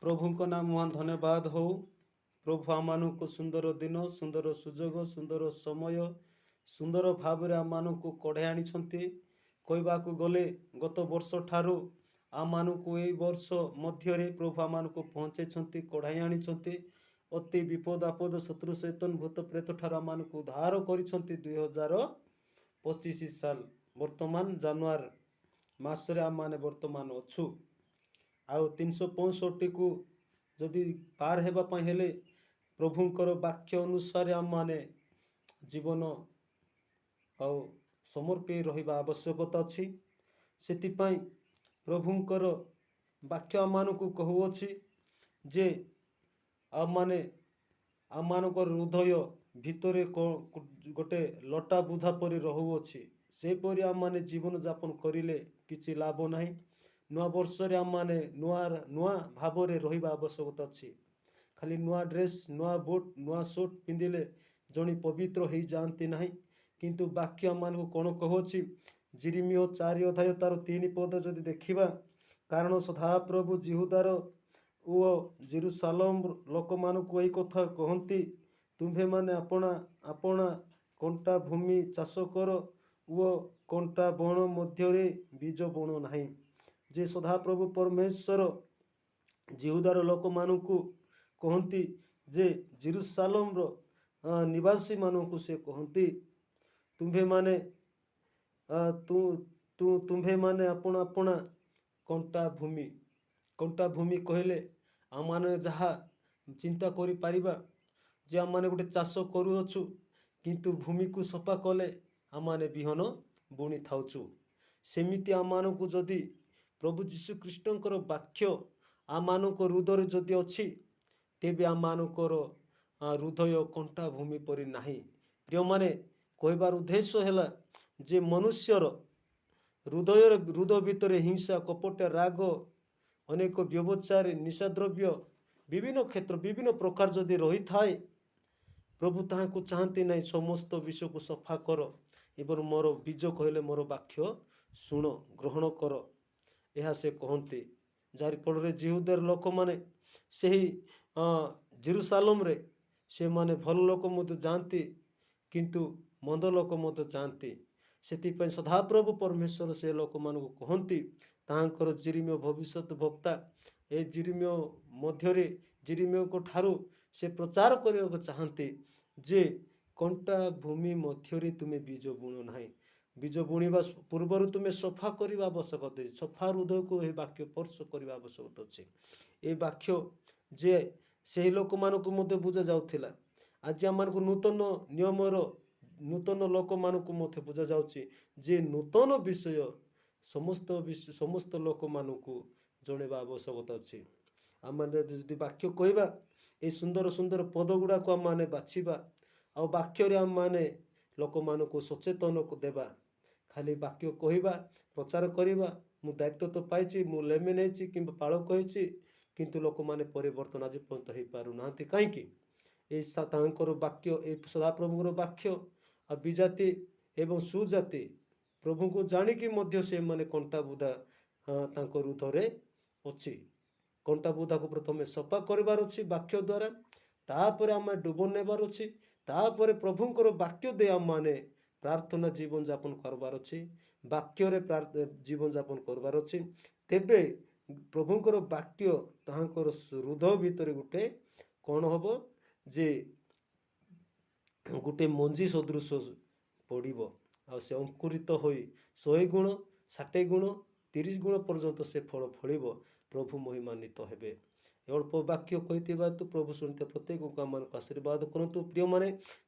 ପ୍ରଭୁଙ୍କ ନାମ ମହାନ ଧନ୍ୟବାଦ ହଉ। ପ୍ରଭୁ ଆମମାନଙ୍କୁ ସୁନ୍ଦର ଦିନ, ସୁନ୍ଦର ସୁଯୋଗ, ସୁନ୍ଦର ସମୟ, ସୁନ୍ଦର ଭାବରେ ଆମମାନଙ୍କୁ କଢ଼ାଇ ଆଣିଛନ୍ତି। କହିବାକୁ ଗଲେ ଗତ ବର୍ଷ ଠାରୁ ଆମମାନଙ୍କୁ ଏହି ବର୍ଷ ମଧ୍ୟରେ ପ୍ରଭୁ ଆମମାନଙ୍କୁ ପହଞ୍ଚାଇଛନ୍ତି, କଢ଼ାଇ ଆଣିଛନ୍ତି। ଅତି ବିପଦ ଆପଦ ଶତ୍ରୁ ସୈତନ ଭୂତ ପ୍ରେତ ଠାରୁ ଆମମାନଙ୍କୁ ଉଦ୍ଧାର କରିଛନ୍ତି। 2025 ସାଲ ବର୍ତ୍ତମାନ ଜାନୁଆରୀ ମାସରେ ଆମମାନେ ବର୍ତ୍ତମାନ ଅଛୁ। ଆଉ 365କୁ ଯଦି ପାର ହେବା ପାଇଁ ହେଲେ ପ୍ରଭୁଙ୍କର ବାକ୍ୟ ଅନୁସାରେ ଆମମାନେ ଜୀବନ ଆଉ ସମର୍ପି ରହିବା ଆବଶ୍ୟକତା ଅଛି। ସେଥିପାଇଁ ପ୍ରଭୁଙ୍କର ବାକ୍ୟ ଆମମାନଙ୍କୁ କହୁଅଛି ଯେ ଆମମାନଙ୍କର ହୃଦୟ ଭିତରେ ଗୋଟେ ଲଟା ବୁଧା ପରି ରହୁଅଛି। ସେପରି ଆମମାନେ ଜୀବନ ଯାପନ କରିଲେ କିଛି ଲାଭ ନାହିଁ। ନୂଆ ବର୍ଷରେ ଆମମାନେ ନୂଆ ଭାବରେ ରହିବା ଆବଶ୍ୟକତା ଅଛି। ଖାଲି ନୂଆ ଡ୍ରେସ୍, ନୂଆ ବୁଟ୍, ନୂଆ ସୁଟ୍ ପିନ୍ଧିଲେ ଜଣେ ପବିତ୍ର ହେଇଯାଆନ୍ତି ନାହିଁ। କିନ୍ତୁ ବାକ୍ୟ ଆମମାନଙ୍କୁ କ'ଣ କହୁଅଛି? ଯିରିମିୟ 4 ଅଧ୍ୟାୟ ତାର 3 ପଦ ଯଦି ଦେଖିବା, କାରଣ ସଦାପ୍ରଭୁ ଜିହୁଦାର ଓ ଜେରୁସାଲେମ ଲୋକମାନଙ୍କୁ ଏହି କଥା କହନ୍ତି, ତୁମ୍ଭେମାନେ ଆପଣା କଣ୍ଟା ଭୂମି ଚାଷ କର ଓ କଣ୍ଟା ବଣ ମଧ୍ୟରେ ବୀଜ ବୁଣ ନାହିଁ। ଯେ ସଦାପ୍ରଭୁ ପରମେଶ୍ୱର ଜିହୁଦାର ଲୋକମାନଙ୍କୁ କହନ୍ତି, ଯେ ଜେରୁସାଲେମର ନିବାସୀମାନଙ୍କୁ ସେ କହନ୍ତି, ତୁମ୍ଭେମାନେ ଆପଣା କଣ୍ଟା ଭୂମି କହିଲେ ଆମମାନେ ଯାହା ଚିନ୍ତା କରିପାରିବା ଯେ ଆମମାନେ ଗୋଟେ ଚାଷ କରୁଅଛୁ, କିନ୍ତୁ ଭୂମିକୁ ସଫା କଲେ ଆମମାନେ ବିହନ ବୁଣି ଥାଉଛୁ। ସେମିତି ଆମମାନଙ୍କୁ ଯଦି ପ୍ରଭୁ ଯୀଶୁଖ୍ରୀଷ୍ଟଙ୍କର ବାକ୍ୟ ଆମମାନଙ୍କ ହୃଦୟରେ ଯଦି ଅଛି, ତେବେ ଆମମାନଙ୍କର ହୃଦୟ କଣ୍ଟା ଭୂମି ପରି ନାହିଁ। ପ୍ରିୟମାନେ, କହିବାର ଉଦ୍ଦେଶ୍ୟ ହେଲା ଯେ ମନୁଷ୍ୟର ହୃଦୟ ଭିତରେ ହିଂସା, କପଟ, ରାଗ, ଅନେକ ବ୍ୟବଚାର, ନିଶାଦ୍ରବ୍ୟ, ବିଭିନ୍ନ ପ୍ରକାର ଯଦି ରହିଥାଏ, ପ୍ରଭୁ ତାହାକୁ ଚାହାନ୍ତି ନାହିଁ। ସମସ୍ତ ବିଷୟକୁ ସଫା କର ଏବଂ ମୋର ବୀଜ କହିଲେ ମୋର ବାକ୍ୟ ଶୁଣ, ଗ୍ରହଣ କର, ଏହା ସେ କହନ୍ତି। ଯାହାର ଫଳରେ ଜିହୁଦାର ଲୋକମାନେ ସେହି ଜେରୁସାଲେମରେ ସେମାନେ ଭଲ ଲୋକ ମଧ୍ୟ ଯାଆନ୍ତି, କିନ୍ତୁ ମନ୍ଦ ଲୋକ ମଧ୍ୟ ଯାଆନ୍ତି। ସେଥିପାଇଁ ସଦାପ୍ରଭୁ ପରମେଶ୍ୱର ସେ ଲୋକମାନଙ୍କୁ କହନ୍ତି, ତାହାଙ୍କର ଯିରିମିୟ ଭବିଷ୍ୟତ ବକ୍ତା ଏ ଯିରିମିୟଙ୍କ ଠାରୁ ସେ ପ୍ରଚାର କରିବାକୁ ଚାହାନ୍ତି ଯେ କଣ୍ଟା ଭୂମି ମଧ୍ୟରେ ତୁମେ ବୀଜ ବୁଣ ନାହିଁ। ବୀଜ ବୁଣିବା ପୂର୍ବରୁ ତୁମେ ସଫା କରିବା ଆବଶ୍ୟକତା ଅଛି। ସଫା ହୃଦୟକୁ ଏହି ବାକ୍ୟ ସ୍ପର୍ଶ କରିବା ଆବଶ୍ୟକତା ଅଛି। ଏ ବାକ୍ୟ ଯେ ସେହି ଲୋକମାନଙ୍କୁ ମଧ୍ୟ ବୁଝା ଯାଉଥିଲା, ଆଜି ଆମମାନଙ୍କୁ ନୂତନ ନିୟମର ନୂତନ ଲୋକମାନଙ୍କୁ ମଧ୍ୟ ବୁଝାଯାଉଛି ଯେ ନୂତନ ବିଷୟ ସମସ୍ତ ଲୋକମାନଙ୍କୁ ଜଣାଇବା ଆବଶ୍ୟକତା ଅଛି। ଆମେ ଯଦି ବାକ୍ୟ କହିବା, এই ସୁନ୍ଦର ପଦ ଗୁଡ଼ାକୁ ଆମମାନେ ବାଛିବା, ଆଉ ବାକ୍ୟରେ ଆମମାନେ ଲୋକମାନଙ୍କୁ ସଚେତନ ଦେବା। ଖାଲି ବାକ୍ୟ କହିବା, ପ୍ରଚାର କରିବା, ମୁଁ ଦାୟିତ୍ୱ ତ ପାଇଛି, ମୁଁ ଲେମେ ନେଇଛି କିମ୍ବା ପାଳକ ହେଇଛି, କିନ୍ତୁ ଲୋକମାନେ ପରିବର୍ତ୍ତନ ଆଜି ପର୍ଯ୍ୟନ୍ତ ହେଇପାରୁନାହାନ୍ତି। କାହିଁକି? এই ତାଙ୍କର ବାକ୍ୟ, এই ସଦାପ୍ରଭୁଙ୍କର ବାକ୍ୟ ଆଉ ବିଜାତି ଏବଂ ସୁଜାତି ପ୍ରଭୁଙ୍କୁ ଜାଣିକି ମଧ୍ୟ ସେମାନେ କଣ୍ଟା ବୁଦା ତାଙ୍କ ହୃଦୟରେ ଅଛି। କଣ୍ଟା ବୁଦାକୁ ପ୍ରଥମେ ସଫା କରିବାର ଅଛି ବାକ୍ୟ ଦ୍ୱାରା, ତାପରେ ଆମେ ଡୁବ ନେବାର ଅଛି, ତାପରେ ପ୍ରଭୁଙ୍କର ବାକ୍ୟ ଦେଇ ଆମମାନେ ପ୍ରାର୍ଥନା ଜୀବନ ଯାପନ କରିବାର ଅଛି, ବାକ୍ୟରେ ଜୀବନ ଯାପନ କରିବାର ଅଛି। ତେବେ ପ୍ରଭୁଙ୍କର ବାକ୍ୟ ତାହାଙ୍କର ହୃଦୟ ଭିତରେ ଗୋଟେ କ'ଣ ହେବ, ଯେ ଗୋଟେ ମଞ୍ଜି ସଦୃଶ ପଡ଼ିବ, ଆଉ ସେ ଅଙ୍କୁରିତ ହୋଇ 100 ଗୁଣ, 60 ଗୁଣ, 30 ଗୁଣ ପର୍ଯ୍ୟନ୍ତ ସେ ଫଳ ଫଳିବ। ପ୍ରଭୁ ମହିମାନ୍ୱିତ ହେବେ। ଅଳ୍ପ ବାକ୍ୟ କହିଥିବା ହେତୁ ପ୍ରଭୁ ଶୁଣିଥିବା ପ୍ରତ୍ୟେକଙ୍କୁ ଆମମାନଙ୍କୁ ଆଶୀର୍ବାଦ କରନ୍ତୁ। ପ୍ରିୟମାନେ,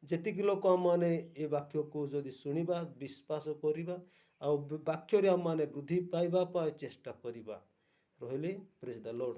ଯେତିକି ଲୋକ ଆମମାନେ ଏ ବାକ୍ୟକୁ ଯଦି ଶୁଣିବା, ବିଶ୍ୱାସ କରିବା, ଆଉ ବାକ୍ୟରେ ଆମମାନେ ବୃଦ୍ଧି ପାଇବା ପାଇଁ ଚେଷ୍ଟା କରିବା। ରହିଲି। ପ୍ରେଜ୍ ଦ ଲର୍ଡ।